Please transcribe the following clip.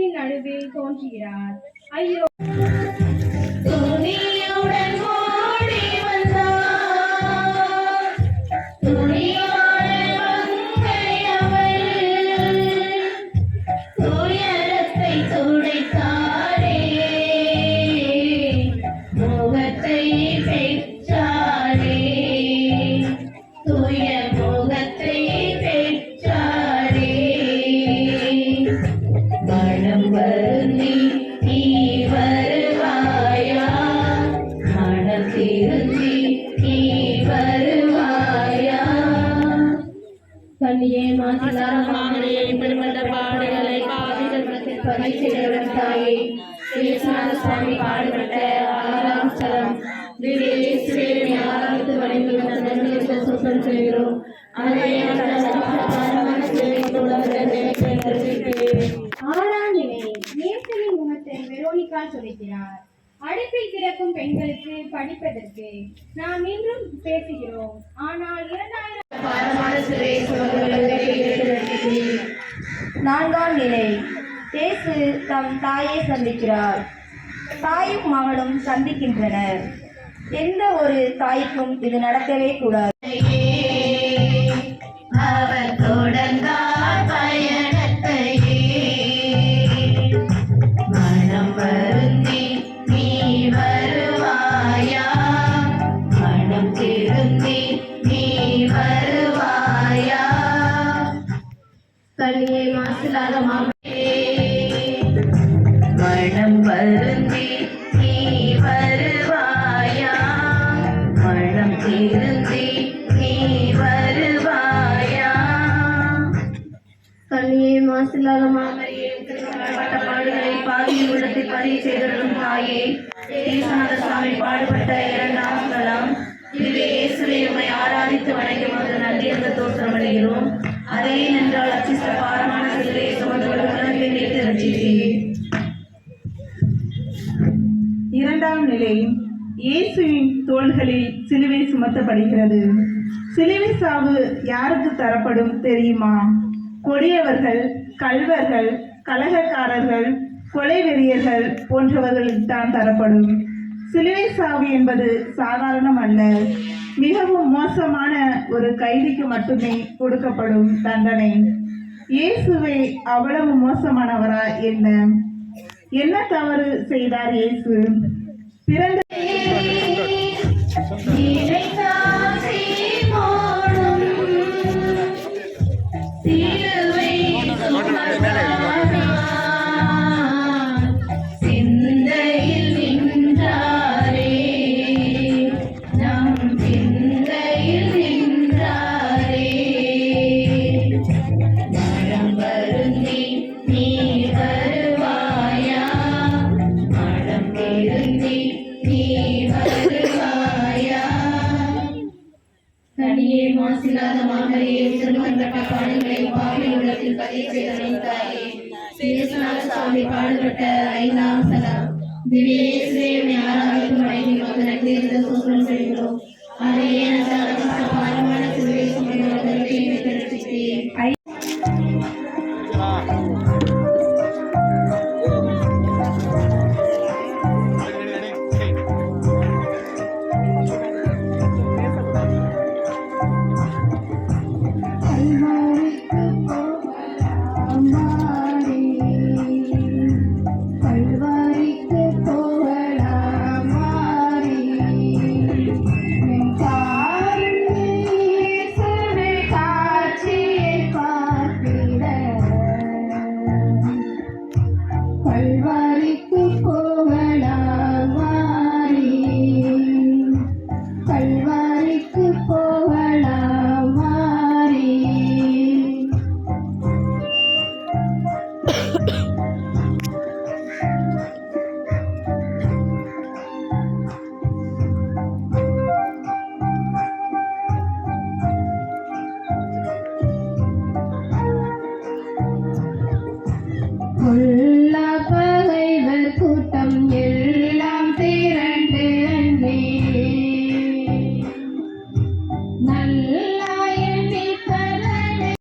கூட்டத்தின் நடுவில் தோன்றுகிறார். ஐயோ, கண்ணியே மாசிலாரமாமரே இப்படிப்பட்ட பாடுகளை பாவிகள் பரிசீலனை தாயே இயேசுநாத சுவாமி பாடுபட்ட ஆறாம் ஸ்தலம் இயேசுவை ஆராதித்து வணங்கி வந்த சுத்தம் செய்கிறோம். ஆறாம் நிலை இயேசுவின் முகத்தை வெரோனிகா சொல்கிறார். அடுப்பில் திறக்கும் பெண்களுக்கு படிப்பதற்கு நாம் இன்றும் பேசுகிறோம். ஆனால் 2000 நான்காம் நிலை இயேசு தம் தாயை சந்திக்கிறார். தாயும் மகளும் சந்திக்கின்றனர். எந்த ஒரு தாய்க்கும் இது நடக்கவே கூடாது. அவர் தொடர்ந்தார் பயணத்தையே மனம் வருந்தி நீ வருவாயா, மனம் திருந்தி நீ வருவாயா. கண்ணியை மாசிலாத மாமனே மனம் வருந்தி நீ வருவாயா, மனம் திருந்தி நீ வருவாயா. கண்ணியை மாசிலாத மாமரியே திருமணப்பட்ட பாடுகளை பாதியில் உள்ளத்தில் பதிவு செய்திருக்கும் தாயே இயேசுநாத சுவாமி பாடுபட்ட 2ஆம் ஸ்தலம் இயேசுவை உம்மை ஆராதித்து வணங்கும் போது நன்றி என்று தோற்றம் அடைகிறோம். அதே நின்றால் அச்சிஷ்ட பாரமான சிலுவை சுமந்து உலகத்தை மீட்டு ரட்சித்தீர். 2ஆம் நிலை இயேசுவின் தோள்களில் சிலுவை சுமத்தப்படுகிறது. சிலுவை சாவு யாருக்கு தரப்படும் தெரியுமா? கொடியவர்கள், கள்வர்கள், கலகக்காரர்கள், கொலை வெறியர்கள் போன்றவர்களுக்கு தான் தரப்படும். சிலுவை சாவு என்பது சாதாரணம் அல்ல. மிகவும் மோசமான ஒரு கைதிக்கு மட்டுமே கொடுக்கப்படும் தண்டனை. இயேசுவை அவ்வளவு மோசமானவரா என்ன? என்ன தவறு செய்தார் இயேசு? பிறந்த கண்ணியே மாசிலாத மாமரியே திருமணப்பட்ட பாடுகளை பாவியில் உள்ளத்தில் பதிவு செய்தவன் தாயே இயேசுநாத சுவாமி பாடுபட்ட 5ஆம் ஸ்தலம் இயேசுவை ஆராதித்து